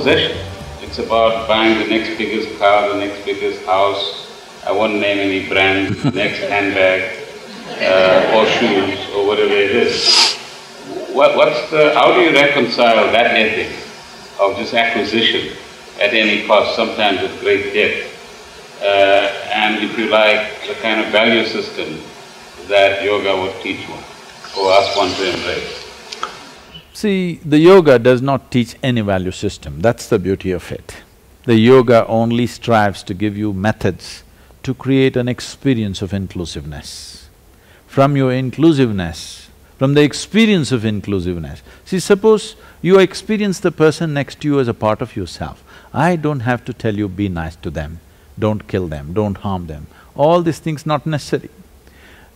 possession. It's about buying the next biggest car, the next biggest house. I won't name any brand, next handbag, or shoes, or whatever it is. How do you reconcile that ethic of just acquisition at any cost, sometimes at great debt, and if you like, the kind of value system that yoga would teach one, or ask one to embrace? See, the yoga does not teach any value system, that's the beauty of it. The yoga only strives to give you methods to create an experience of inclusiveness. From your inclusiveness, from the experience of inclusiveness, see, suppose you experience the person next to you as a part of yourself. I don't have to tell you, be nice to them, don't kill them, don't harm them. All these things not necessary.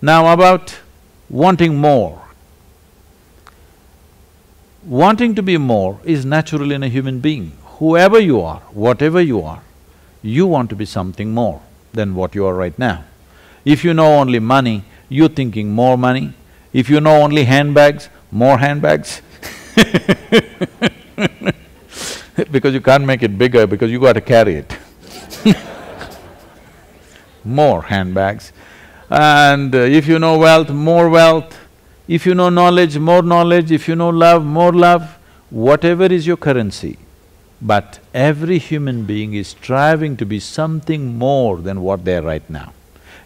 Now about wanting more. Wanting to be more is natural in a human being. Whoever you are, whatever you are, you want to be something more than what you are right now. If you know only money, you're thinking more money. If you know only handbags, more handbags because you can't make it bigger because you got to carry it more handbags. And if you know wealth, more wealth. If you know knowledge, more knowledge. If you know love, more love. Whatever is your currency. But every human being is striving to be something more than what they are right now.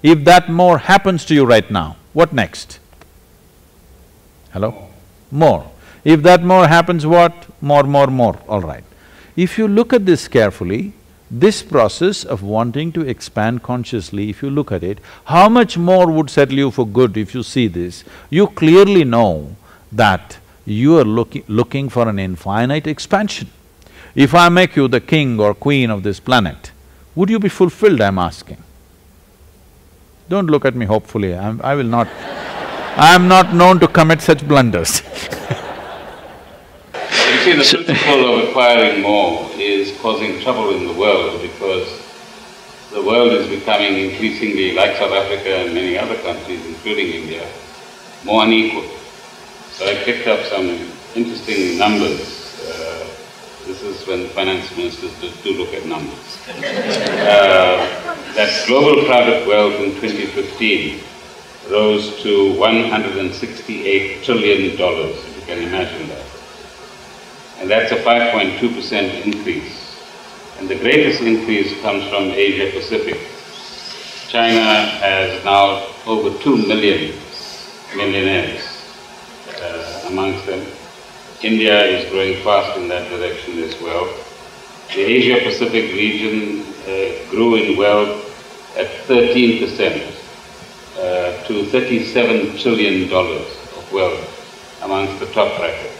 If that more happens to you right now, what next? Hello? More. If that more happens, what? More, all right. If you look at this carefully, this process of wanting to expand consciously, if you look at it, how much more would settle you for good if you see this? You clearly know that you are looking for an infinite expansion. If I make you the king or queen of this planet, would you be fulfilled, I'm asking? Don't look at me hopefully, I will not… I am not known to commit such blunders You see, the principle of acquiring more is causing trouble in the world because the world is becoming increasingly, like South Africa and many other countries, including India, more unequal. So I picked up some interesting numbers. This is when finance ministers do look at numbers. That global private wealth in 2015 rose to $168 trillion, if you can imagine that. And that's a 5.2% increase. And the greatest increase comes from Asia Pacific. China has now over 2 million millionaires amongst them. India is growing fast in that direction as well. The Asia Pacific region grew in wealth at 13%. To $37 trillion of wealth amongst the top brackets.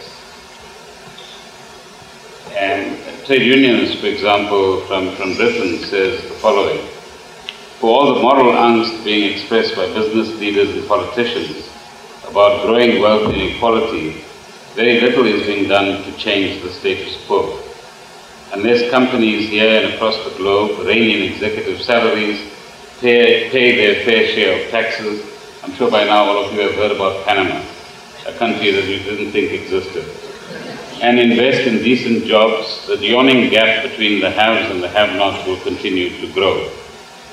And trade unions, for example, from Britain says the following: for all the moral angst being expressed by business leaders and politicians about growing wealth inequality, very little is being done to change the status quo. Unless companies here and across the globe rein in executive salaries, pay their fair share of taxes. I'm sure by now all of you have heard about Panama, a country that you didn't think existed. And invest in decent jobs, the yawning gap between the haves and the have-nots will continue to grow.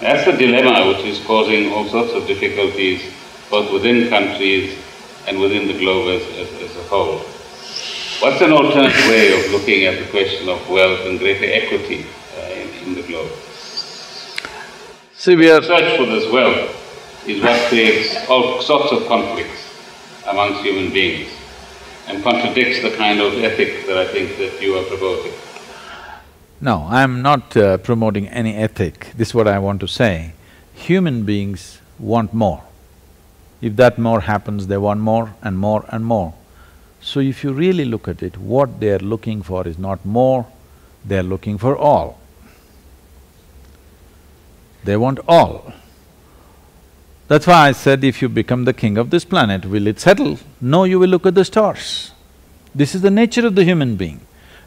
That's the dilemma which is causing all sorts of difficulties, both within countries and within the globe as a whole. What's an alternate way of looking at the question of wealth and greater equity in the globe? See, the search for this wealth is what creates all sorts of conflicts amongst human beings and contradicts the kind of ethic that I think that you are promoting. No, I'm not promoting any ethic. This is what I want to say. Human beings want more. If that more happens, they want more and more and more. So if you really look at it, what they're looking for is not more, they're looking for all. They want all. That's why I said if you become the king of this planet, will it settle? No, you will look at the stars. This is the nature of the human being.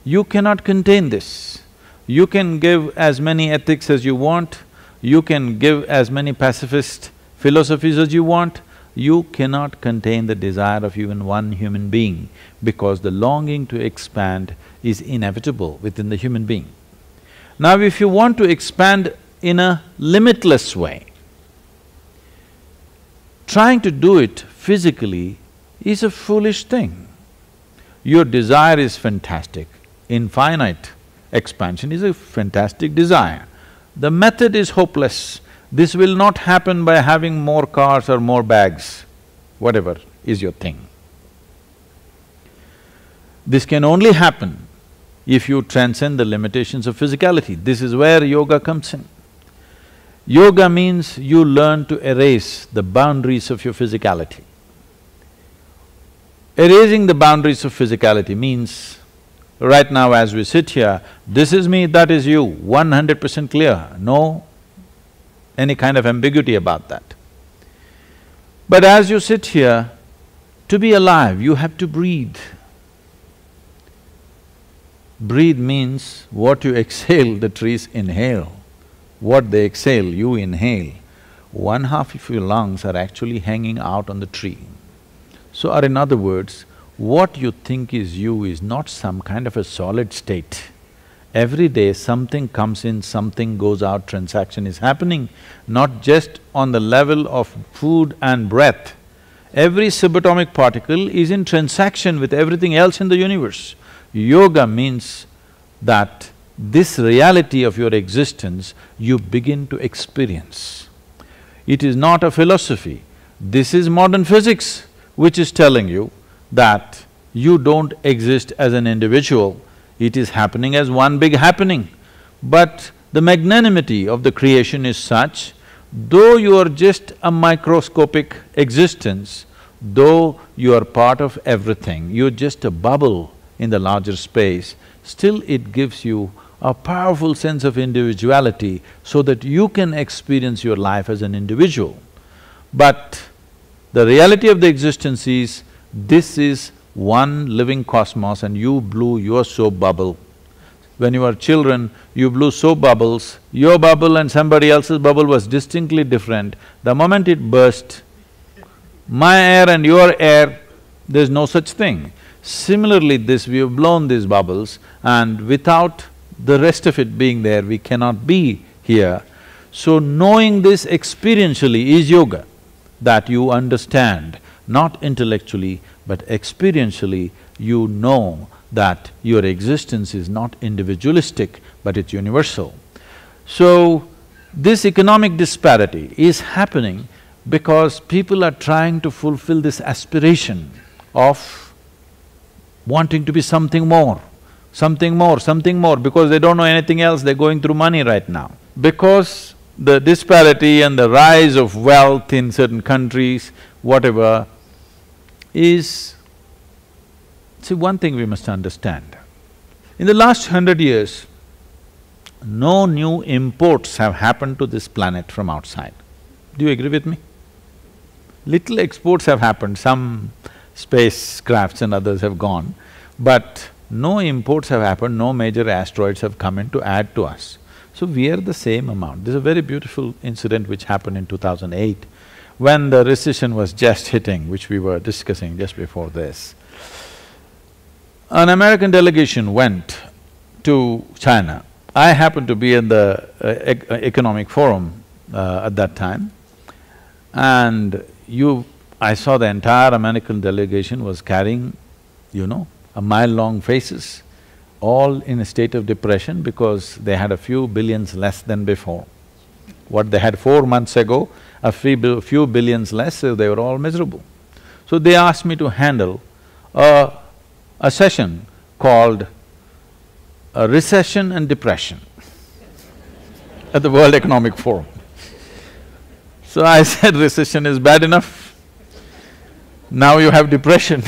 You cannot contain this. You can give as many ethics as you want, you can give as many pacifist philosophies as you want, you cannot contain the desire of even one human being because the longing to expand is inevitable within the human being. Now, if you want to expand in a limitless way, trying to do it physically is a foolish thing. Your desire is fantastic. Infinite expansion is a fantastic desire. The method is hopeless. This will not happen by having more cars or more bags, whatever is your thing. This can only happen if you transcend the limitations of physicality. This is where yoga comes in. Yoga means you learn to erase the boundaries of your physicality. Erasing the boundaries of physicality means, right now as we sit here, this is me, that is you, 100% clear, no any kind of ambiguity about that. But as you sit here, to be alive, you have to breathe. Breathe means what you exhale, the trees inhale. What they exhale, you inhale. One half of your lungs are actually hanging out on the tree. So, or in other words, what you think is you is not some kind of a solid state. Every day something comes in, something goes out, transaction is happening, not just on the level of food and breath. Every subatomic particle is in transaction with everything else in the universe. Yoga means that this reality of your existence you begin to experience. It is not a philosophy, this is modern physics which is telling you that you don't exist as an individual, it is happening as one big happening. But the magnanimity of the creation is such, though you are just a microscopic existence, though you are part of everything, you're just a bubble in the larger space, still it gives you a powerful sense of individuality so that you can experience your life as an individual. But the reality of the existence is, this is one living cosmos and you blew your soap bubble. When you were children, you blew soap bubbles, your bubble and somebody else's bubble was distinctly different. The moment it burst, my air and your air, there's no such thing. Similarly, we have blown these bubbles and without the rest of it being there, we cannot be here. So knowing this experientially is yoga, that you understand, not intellectually, but experientially, you know that your existence is not individualistic, but it's universal. So, this economic disparity is happening because people are trying to fulfill this aspiration of wanting to be something more, something more, something more, because they don't know anything else, they're going through money right now. Because the disparity and the rise of wealth in certain countries, whatever, is… See, one thing we must understand. In the last 100 years, no new imports have happened to this planet from outside. Do you agree with me? Little exports have happened, some spacecrafts and others have gone, but no imports have happened, no major asteroids have come in to add to us. So we are the same amount. There's a very beautiful incident which happened in 2008, when the recession was just hitting, which we were discussing just before this. An American delegation went to China. I happened to be in the economic forum at that time, and I saw the entire American delegation was carrying, a mile-long faces, all in a state of depression because they had a few billions less than before. What they had 4 months ago, a few billions less, so they were all miserable. So they asked me to handle a session called Recession and Depression at the World Economic Forum. So I said, recession is bad enough, now you have depression.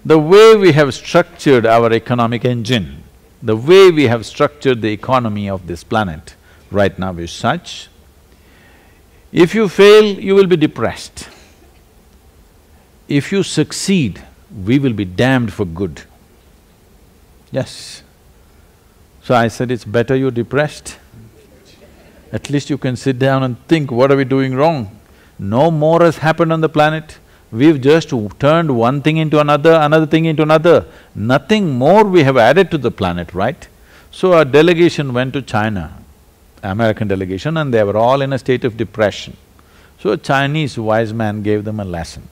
The way we have structured our economic engine, the way we have structured the economy of this planet right now is such, if you fail, you will be depressed. If you succeed, we will be damned for good. Yes. So I said, it's better you're depressed. At least you can sit down and think, what are we doing wrong? No more has happened on the planet. We've just turned one thing into another, another thing into another. Nothing more we have added to the planet, right? So our delegation went to China, American delegation, and they were all in a state of depression. So a Chinese wise man gave them a lesson.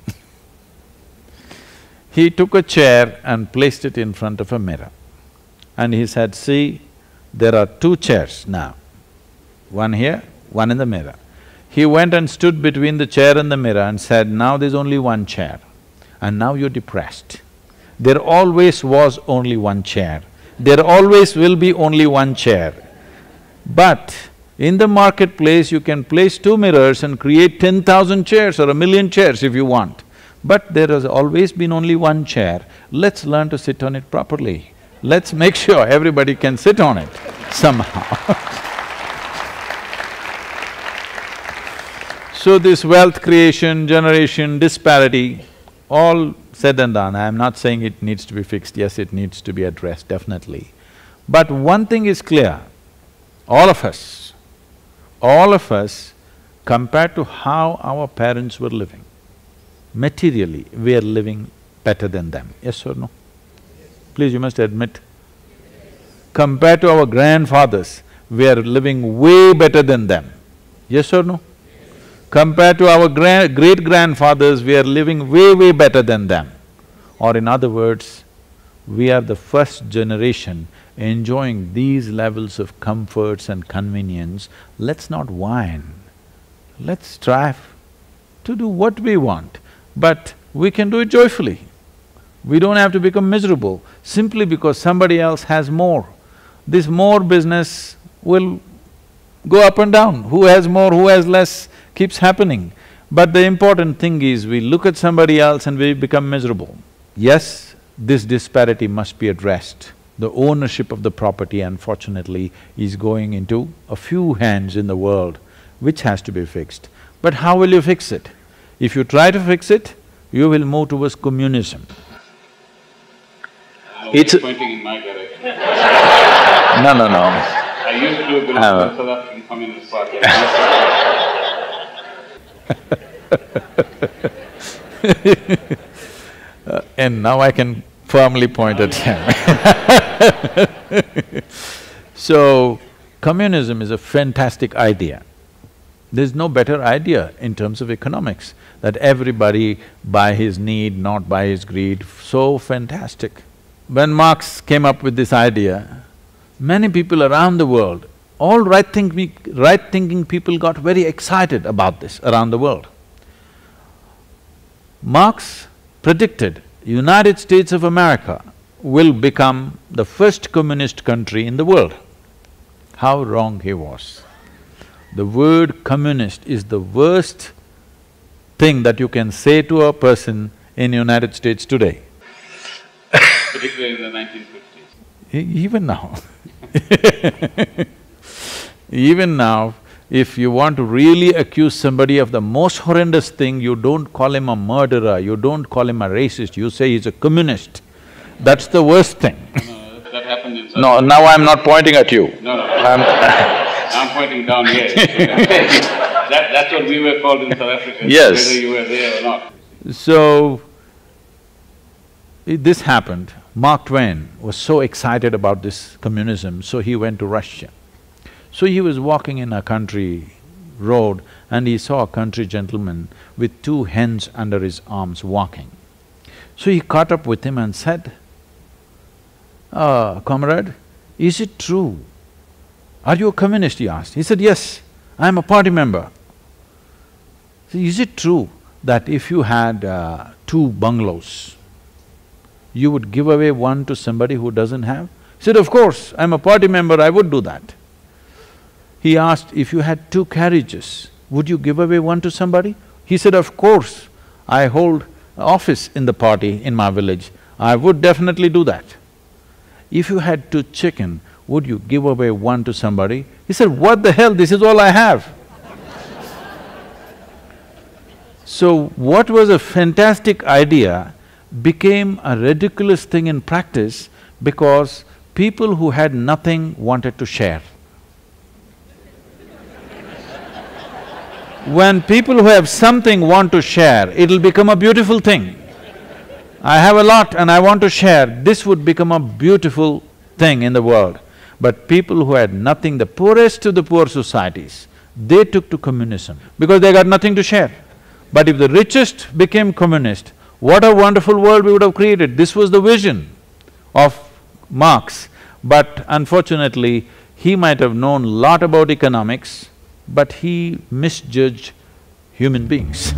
He took a chair and placed it in front of a mirror. And he said, see, there are two chairs now, one here, one in the mirror. He went and stood between the chair and the mirror and said, now there's only one chair, and now you're depressed. There always was only one chair. There always will be only one chair. But in the marketplace, you can place two mirrors and create 10,000 chairs or 1,000,000 chairs if you want. But there has always been only one chair. Let's learn to sit on it properly. Let's make sure everybody can sit on it somehow. So this wealth creation, generation, disparity, all said and done, I am not saying it needs to be fixed, yes, it needs to be addressed, definitely. But one thing is clear, all of us, compared to how our parents were living, materially, we are living better than them, yes or no? Please, you must admit. Compared to our grandfathers, we are living way better than them, yes or no? Compared to our great-grandfathers, we are living way, way better than them. Or in other words, we are the first generation enjoying these levels of comforts and convenience. Let's not whine. Let's strive to do what we want, but we can do it joyfully. We don't have to become miserable simply because somebody else has more. This more business will go up and down. Who has more, who has less, keeps happening. But the important thing is, we look at somebody else and we become miserable. Yes, this disparity must be addressed. The ownership of the property, unfortunately, is going into a few hands in the world, which has to be fixed. But how will you fix it? If you try to fix it, you will move towards communism. It's pointing in my direction. No. I used to belong to the South African Communist Party. And now I can firmly point at him. So, communism is a fantastic idea. There's no better idea in terms of economics, that everybody by his need, not by his greed, so fantastic. When Marx came up with this idea, many people around the world, all right-thinking people got very excited about this around the world. Marx predicted United States of America will become the first communist country in the world. How wrong he was. The word communist is the worst thing that you can say to a person in United States today. Particularly in the 1950s. Even now even now, if you want to really accuse somebody of the most horrendous thing, you don't call him a murderer, you don't call him a racist, you say he's a communist. That's the worst thing. No, that happened in South No, now I'm not pointing at you. No. I'm pointing down here. That's what we were called in South Africa, yes. Whether you were there or not. So, this happened. Mark Twain was so excited about this communism, so he went to Russia. So he was walking in a country road and he saw a country gentleman with two hens under his arms walking. So he caught up with him and said, comrade, is it true? Are you a communist? He asked. He said, yes, I am a party member. So is it true that if you had two bungalows, you would give away one to somebody who doesn't have? He said, of course, I'm a party member, I would do that. He asked, if you had two carriages, would you give away one to somebody? He said, of course, I hold office in the party in my village, I would definitely do that. If you had two chicken, would you give away one to somebody? He said, what the hell, this is all I have. So, what was a fantastic idea became a ridiculous thing in practice because people who had nothing wanted to share. When people who have something want to share, it'll become a beautiful thing. I have a lot and I want to share, this would become a beautiful thing in the world. But people who had nothing, the poorest of the poor societies, they took to communism because they got nothing to share. But if the richest became communist, what a wonderful world we would have created. This was the vision of Marx. But unfortunately, he might have known a lot about economics, but he misjudged human beings.